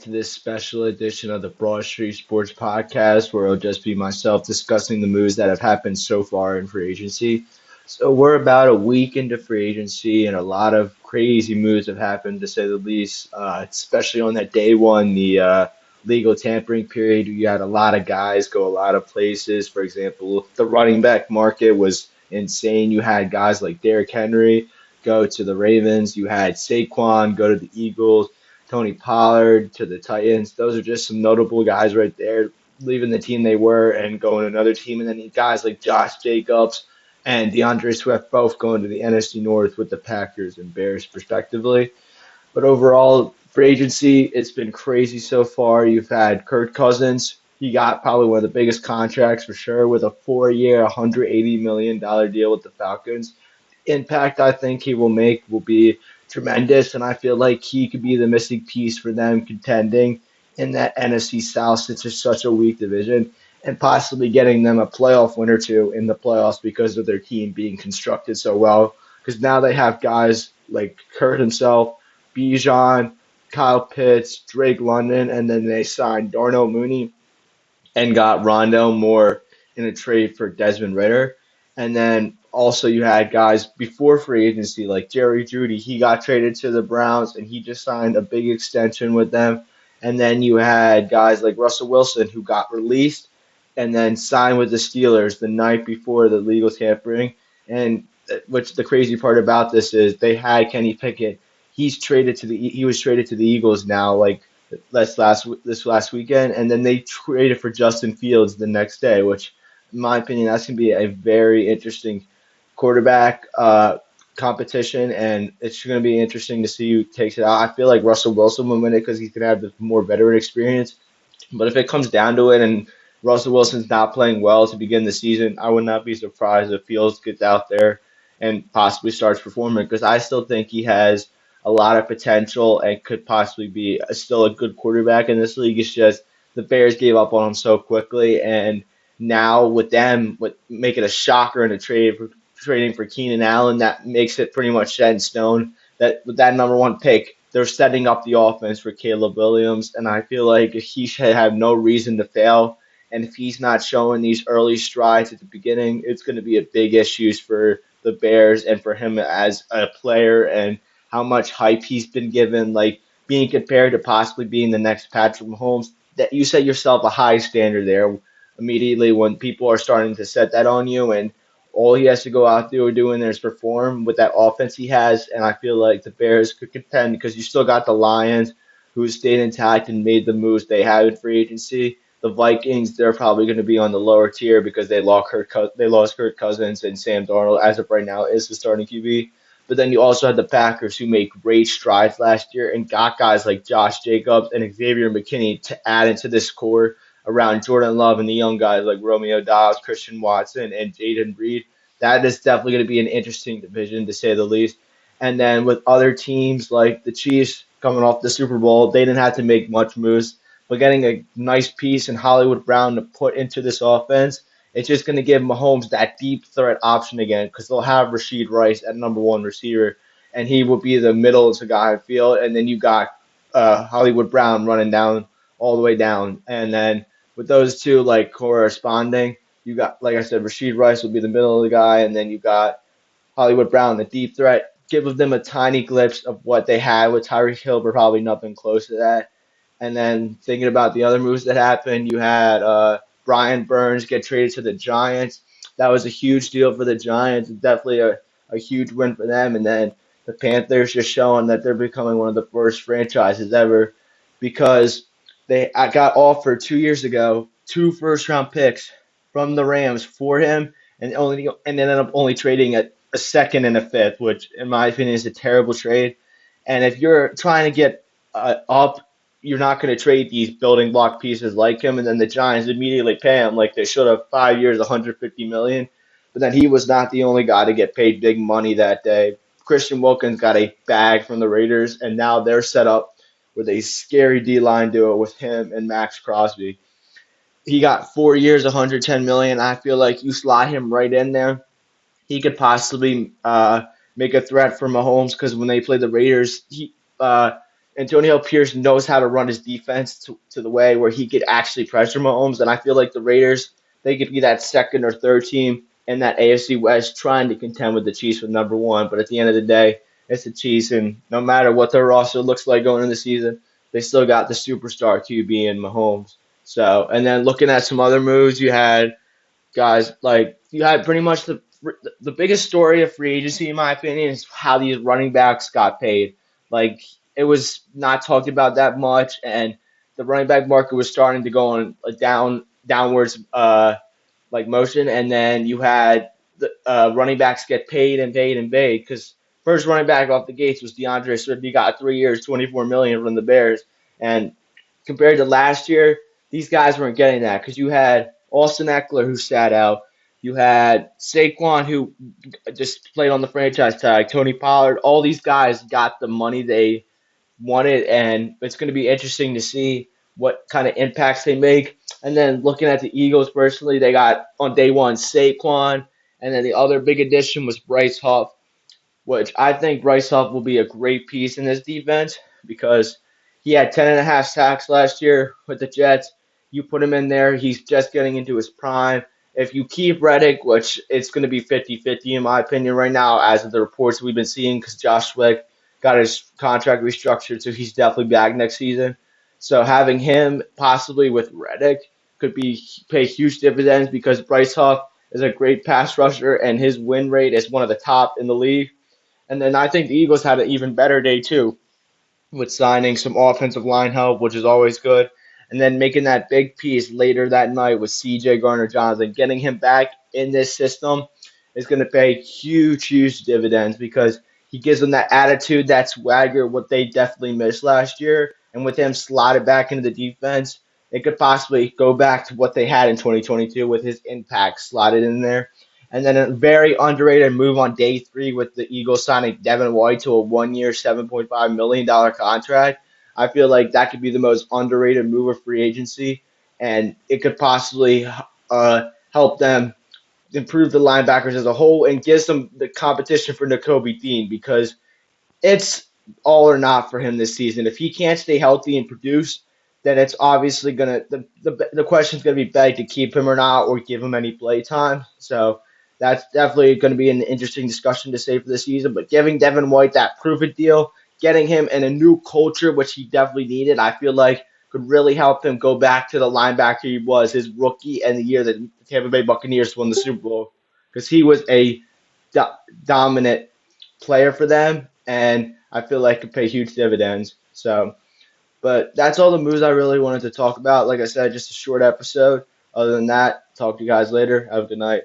to this special edition of the Broad Street Sports Podcast, where it'll just be myself discussing the moves that have happened so far in free agency. So we're about a week into free agency, and a lot of crazy moves have happened, to say the least. Especially on that day one, the legal tampering period, you had a lot of guys go a lot of places. For example, the running back market was insane. You had guys like Derrick Henry go to the Ravens. You had Saquon go to the Eagles. Tony Pollard to the Titans. Those are just some notable guys right there, leaving the team they were and going to another team. And then you guys like Josh Jacobs and DeAndre Swift both going to the NFC North with the Packers and Bears, respectively. But overall, free agency, it's been crazy so far. You've had Kirk Cousins. He got probably one of the biggest contracts for sure with a 4 year, $180 million deal with the Falcons. Impact I think he will make will be tremendous, and I feel like he could be the missing piece for them contending in that NFC South since it's such a weak division, and possibly getting them a playoff win or two in the playoffs because of their team being constructed so well. Because now they have guys like Kurt himself, Bijan, Kyle Pitts, Drake London, and then they signed Darnell Mooney and got Rondell Moore in a trade for Desmond Ritter. And then also you had guys before free agency like Jerry Jeudy. He got traded to the Browns and he just signed a big extension with them. And then you had guys like Russell Wilson who got released and then signed with the Steelers the night before the legal tampering. And which the crazy part about this is they had Kenny Pickett. He was traded to the Eagles now like this last weekend, and then they traded for Justin Fields the next day, which, in my opinion, that's going to be a very interesting quarterback competition, and it's going to be interesting to see who takes it out. I feel like Russell Wilson will win it because he's going to have the more veteran experience. But if it comes down to it, and Russell Wilson's not playing well to begin the season, I would not be surprised if Fields gets out there and possibly starts performing because I still think he has a lot of potential and could possibly be still a good quarterback in this league. It's just the Bears gave up on him so quickly, and now with them, with making a shocker in a trade for trading for Keenan Allen, that makes it pretty much set in stone that with that number one pick, they're setting up the offense for Caleb Williams, and I feel like he should have no reason to fail. And if he's not showing these early strides at the beginning, it's going to be a big issues for the Bears and for him as a player and how much hype he's been given, like being compared to possibly being the next Patrick Mahomes. That you set yourself a high standard there immediately when people are starting to set that on you, and all he has to go out there doing there is perform with that offense he has. And I feel like the Bears could contend because you still got the Lions who stayed intact and made the moves they had in free agency. The Vikings, they're probably going to be on the lower tier because they lost Kirk Cousins, and Sam Darnold, as of right now, is the starting QB. But then you also had the Packers who made great strides last year and got guys like Josh Jacobs and Xavier McKinney to add into this core around Jordan Love and the young guys like Romeo Dobbs, Christian Watson, and Jaden Reed. That is definitely going to be an interesting division to say the least. And then with other teams like the Chiefs coming off the Super Bowl, they didn't have to make much moves, but getting a nice piece in Hollywood Brown to put into this offense, it's just going to give Mahomes that deep threat option again because they'll have Rasheed Rice at number one receiver, and he will be the middle to guy field. And then you got Hollywood Brown running down all the way down. And then with those two like corresponding, you got, like I said, Rasheed Rice will be the middle of the guy, and then you got Hollywood Brown, the deep threat. Give them a tiny glimpse of what they had with Tyreek Hill, but probably nothing close to that. And then thinking about the other moves that happened, you had Brian Burns get traded to the Giants. That was a huge deal for the Giants. Definitely a huge win for them. And then the Panthers just showing that they're becoming one of the worst franchises ever because I got offered 2 years ago two first round picks from the Rams for him and ended up only trading a second and a fifth, which in my opinion is a terrible trade. And if you're trying to get up, you're not going to trade these building block pieces like him. And then the Giants immediately pay him like they should have 5 years, 150 million. But then he was not the only guy to get paid big money that day. Christian Wilkins got a bag from the Raiders, and now they're set up with a scary D line duo with him and Max Crosby. He got 4 years, 110 million. I feel like you slot him right in there, he could possibly make a threat for Mahomes because when they play the Raiders, Antonio Pierce knows how to run his defense to the way where he could actually pressure Mahomes, and I feel like the Raiders they could be that second or third team in that AFC West trying to contend with the Chiefs with number one. But at the end of the day, it's the Chiefs, and no matter what their roster looks like going into the season, they still got the superstar QB in Mahomes. So, and then looking at some other moves, you had guys like you had pretty much the biggest story of free agency in my opinion is how these running backs got paid. Like it was not talked about that much, and the running back market was starting to go on a downwards like motion, and then you had the running backs get paid and paid and paid because first running back off the gates was DeAndre Swift. He got 3 years, 24 million from the Bears, and compared to last year, these guys weren't getting that because you had Austin Eckler who sat out. You had Saquon who just played on the franchise tag. Tony Pollard. All these guys got the money they wanted, and it's going to be interesting to see what kind of impacts they make. And then looking at the Eagles personally, they got on day one Saquon, and then the other big addition was Bryce Huff, which I think Bryce Huff will be a great piece in this defense because he had 10.5 sacks last year with the Jets. You put him in there, he's just getting into his prime. If you keep Reddick, which it's going to be 50-50 in my opinion right now, as of the reports we've been seeing, because Josh Swick got his contract restructured, so he's definitely back next season. So having him possibly with Reddick could be pay huge dividends because Bryce Huff is a great pass rusher and his win rate is one of the top in the league. And then I think the Eagles had an even better day too, with signing some offensive line help, which is always good, and then making that big piece later that night with C.J. Gardner-Johnson, getting him back in this system is going to pay huge, huge dividends because he gives them that attitude, that swagger, what they definitely missed last year, and with him slotted back into the defense, it could possibly go back to what they had in 2022 with his impact slotted in there. And then a very underrated move on day three with the Eagles signing Devin White to a 1 year, $7.5 million contract. I feel like that could be the most underrated move of free agency, and it could possibly help them improve the linebackers as a whole and gives them the competition for Nakobe Dean because it's all or not for him this season. If he can't stay healthy and produce, then it's obviously gonna the question's gonna be begged to keep him or not or give him any play time. So that's definitely going to be an interesting discussion to say for the season. But giving Devin White that prove it deal, getting him in a new culture, which he definitely needed, I feel like could really help him go back to the linebacker he was his rookie and the year that the Tampa Bay Buccaneers won the Super Bowl because he was a do- dominant player for them, and I feel like could pay huge dividends. So, but that's all the moves I really wanted to talk about. Like I said, just a short episode. Other than that, talk to you guys later. Have a good night.